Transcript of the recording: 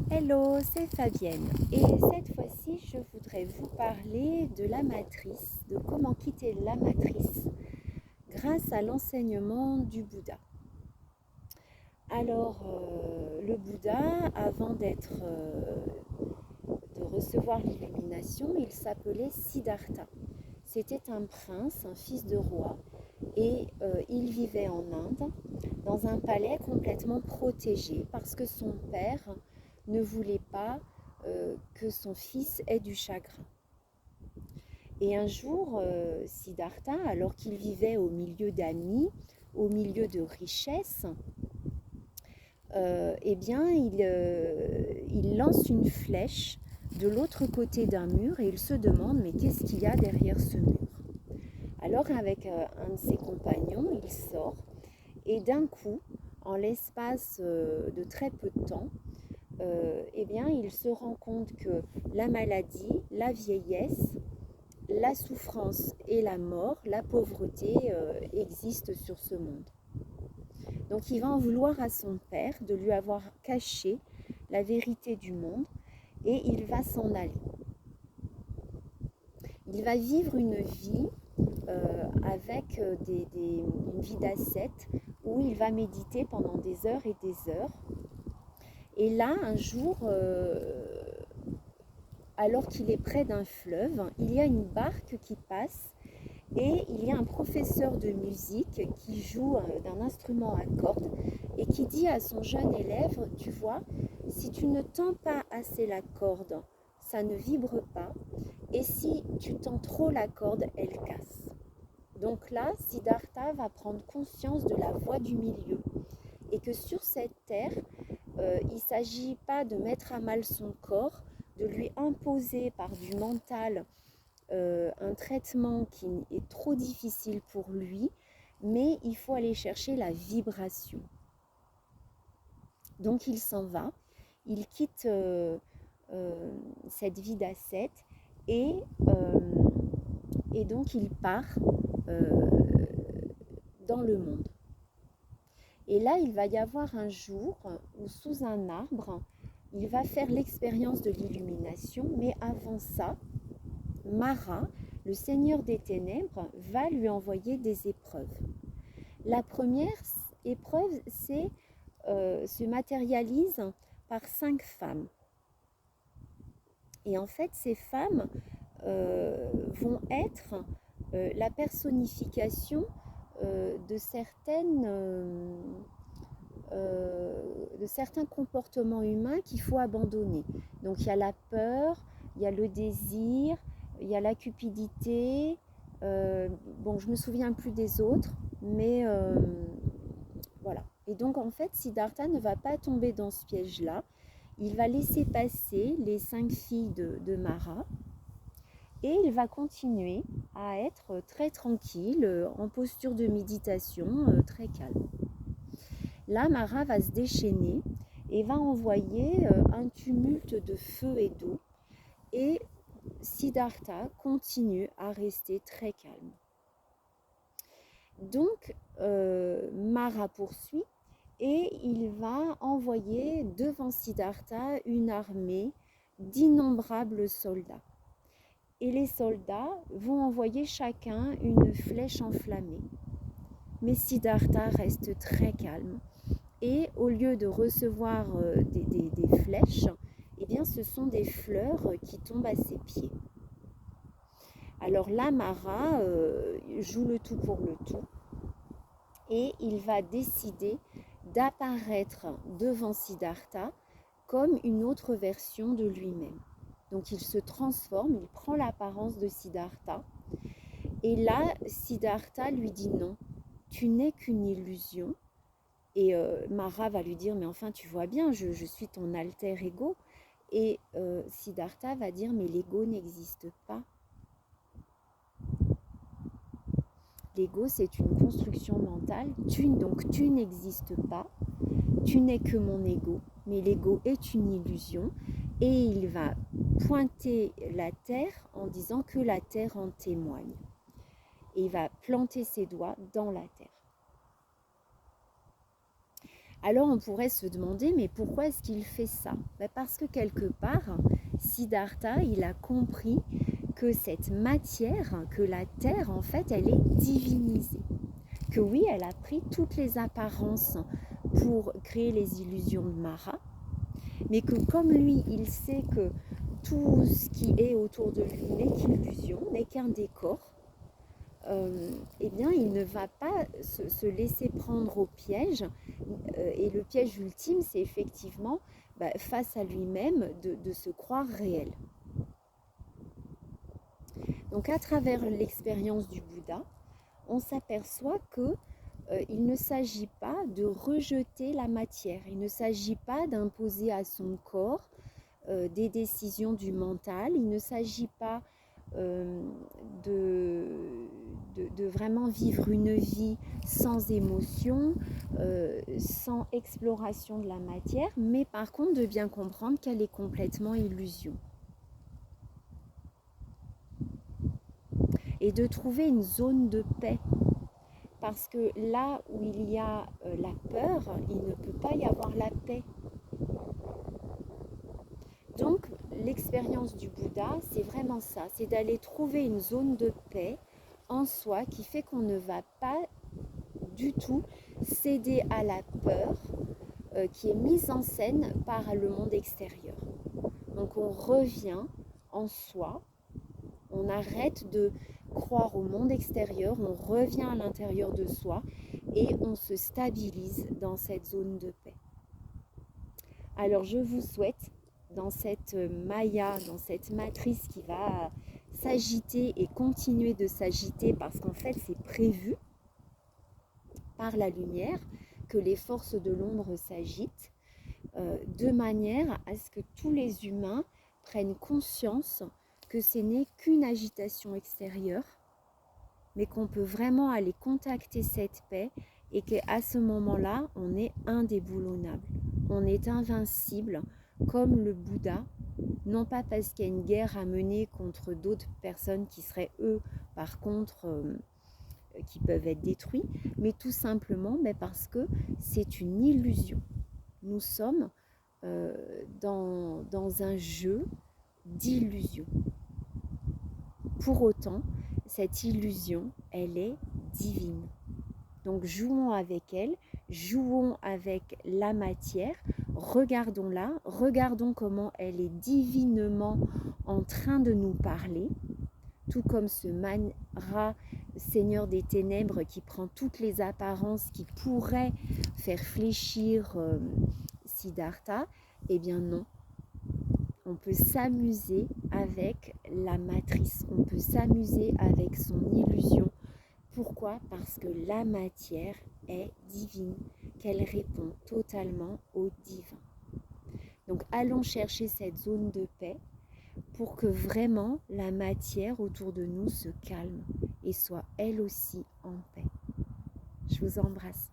Hello, c'est Fabienne et cette fois-ci je voudrais vous parler de la matrice, de comment quitter la matrice grâce à l'enseignement du Bouddha. Alors le Bouddha, avant de recevoir l'illumination, il s'appelait Siddhartha. C'était un prince, un fils de roi et il vivait en Inde dans un palais complètement protégé parce que son père ne voulait pas que son fils ait du chagrin. Et un jour, Siddhartha, alors qu'il vivait au milieu d'amis, au milieu de richesses, eh bien, il lance une flèche de l'autre côté d'un mur et il se demande mais qu'est-ce qu'il y a derrière ce mur? Alors avec un de ses compagnons, il sort et d'un coup, en l'espace de très peu de temps, eh bien, il se rend compte que la maladie, la vieillesse, la souffrance et la mort, la pauvreté existent sur ce monde. Donc il va en vouloir à son père de lui avoir caché la vérité du monde et il va s'en aller. Il va vivre une vie avec une vie d'ascète où il va méditer pendant des heures et des heures. Et là, un jour, alors qu'il est près d'un fleuve, il y a une barque qui passe et il y a un professeur de musique qui joue d'un instrument à cordes et qui dit à son jeune élève, tu vois, si tu ne tends pas assez la corde, ça ne vibre pas, et si tu tends trop la corde, elle casse. Donc là, Siddhartha va prendre conscience de la voie du milieu et que sur cette terre, il ne s'agit pas de mettre à mal son corps, de lui imposer par du mental un traitement qui est trop difficile pour lui, mais il faut aller chercher la vibration. Donc il s'en va, il quitte cette vie d'ascète et, donc il part dans le monde. Et là, il va y avoir un jour où sous un arbre, il va faire l'expérience de l'illumination, mais avant ça, Mara, le Seigneur des Ténèbres, va lui envoyer des épreuves. La première épreuve se matérialise par 5 femmes. Et en fait, ces femmes vont être la personnification de certains comportements humains qu'il faut abandonner. Donc il y a la peur, il y a le désir, il y a la cupidité. Bon, je me souviens plus des autres, mais voilà. Et donc en fait, Siddhartha ne va pas tomber dans ce piège-là. Il va laisser passer les 5 filles de Mara et il va continuer à être très tranquille, en posture de méditation, très calme. Là, Mara va se déchaîner et va envoyer un tumulte de feu et d'eau. Et Siddhartha continue à rester très calme. Donc, Mara poursuit et il va envoyer devant Siddhartha une armée d'innombrables soldats. Et les soldats vont envoyer chacun une flèche enflammée. Mais Siddhartha reste très calme. Et au lieu de recevoir des flèches, eh bien, ce sont des fleurs qui tombent à ses pieds. Alors là, Mara joue le tout pour le tout et il va décider d'apparaître devant Siddhartha comme une autre version de lui-même. Donc il se transforme, il prend l'apparence de Siddhartha et là, Siddhartha lui dit non, tu n'es qu'une illusion. Et Mara va lui dire, mais enfin, tu vois bien, je suis ton alter ego. Et Siddhartha va dire, mais l'ego n'existe pas. L'ego, c'est une construction mentale. Donc, tu n'existes pas. Tu n'es que mon ego. Mais l'ego est une illusion. Et il va pointer la terre en disant que la terre en témoigne. Et il va planter ses doigts dans la terre. Alors on pourrait se demander, mais pourquoi est-ce qu'il fait ça? Parce que quelque part, Siddhartha, il a compris que cette matière, que la terre, en fait, elle est divinisée. Que oui, elle a pris toutes les apparences pour créer les illusions de Mara, mais que comme lui, il sait que tout ce qui est autour de lui n'est qu'illusion, n'est qu'un décor, eh bien, il ne va pas se laisser prendre au piège. Et le piège ultime, c'est effectivement, face à lui-même, de se croire réel. Donc, à travers l'expérience du Bouddha, on s'aperçoit que il ne s'agit pas de rejeter la matière, il ne s'agit pas d'imposer à son corps des décisions du mental, il ne s'agit pas de vraiment vivre une vie sans émotion, sans exploration de la matière, mais par contre de bien comprendre qu'elle est complètement illusion. Et de trouver une zone de paix. Parce que là où il y a la peur, il ne peut pas y avoir la paix. Donc l'expérience du Bouddha, c'est vraiment ça, c'est d'aller trouver une zone de paix en soi qui fait qu'on ne va pas du tout céder à la peur qui est mise en scène par le monde extérieur. Donc on revient en soi, on arrête de croire au monde extérieur, on revient à l'intérieur de soi et on se stabilise dans cette zone de paix. Alors je vous souhaite, dans cette maya, dans cette matrice qui va s'agiter et continuer de s'agiter parce qu'en fait c'est prévu par la lumière que les forces de l'ombre s'agitent, de manière à ce que tous les humains prennent conscience que ce n'est qu'une agitation extérieure, mais qu'on peut vraiment aller contacter cette paix et qu'à ce moment-là, on est indéboulonnable, on est invincible, comme le Bouddha, non pas parce qu'il y a une guerre à mener contre d'autres personnes qui seraient eux, par contre, qui peuvent être détruits, mais tout simplement parce que c'est une illusion. Nous sommes dans un jeu d'illusion. Pour autant, cette illusion, elle est divine. Donc jouons avec elle, jouons avec la matière, regardons-la, regardons comment elle est divinement en train de nous parler, tout comme ce Mara, Seigneur des Ténèbres, qui prend toutes les apparences qui pourraient faire fléchir Siddhartha. Eh bien non, on peut s'amuser avec la matrice, on peut s'amuser avec son illusion. Pourquoi? Parce que la matière est divine, qu'elle répond totalement au divin. Donc allons chercher cette zone de paix pour que vraiment la matière autour de nous se calme et soit elle aussi en paix. Je vous embrasse.